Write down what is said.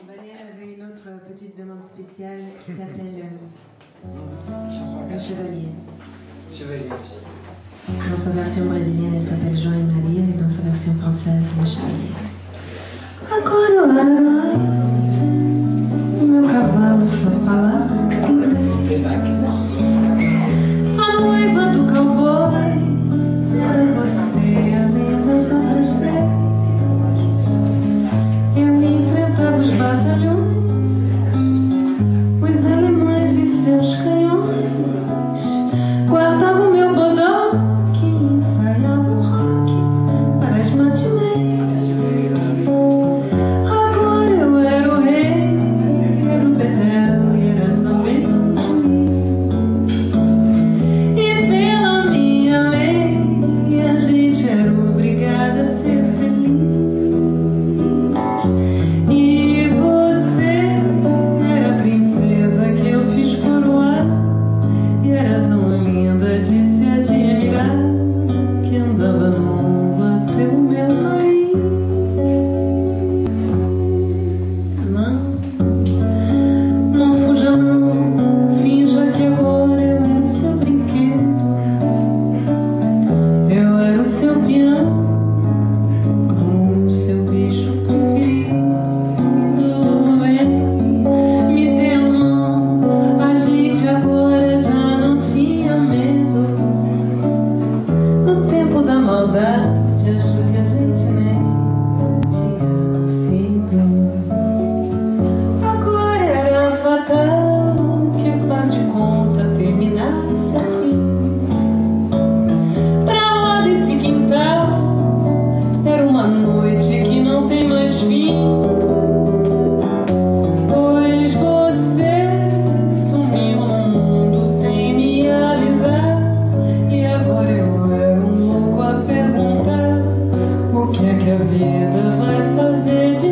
Daniel avait une autre petite demande spéciale qui s'appelle Le Chevalier. Chevalier. Dans sa version brésilienne, elle s'appelle João e Maria, et dans sa version française, Le Chevalier. Agora o herói, o meu cavalo só fala. A noiva do cowboy, era você, além das outras três. Eu enfrentava os batalhões, os alemães e seus canhões. Guardava o meu bodoque e ensaiava o rock para as matinês. Agora eu era o rei, era o bedel e era também o juiz. E pela minha lei, a gente era obrigada a ser feliz. E você era a princesa que eu fiz coroar, e era tão linda de se admirar, que andava nua pelo meu país. Não fuja não, finja que agora eu era o seu brinquedo. Eu era o seu piano, o seu bicho preferido. Me dê a mão, a gente agora já não tinha medo. No tempo da maldade, acho que a gente nem tinha nascido. Agora era fatal que faz de conta terminasse assim. Pra lá desse quintal, era uma noite que não tem mais fim. Pois você sumiu no mundo sem me avisar. E agora eu era um louco a perguntar: o que é que a vida vai fazer de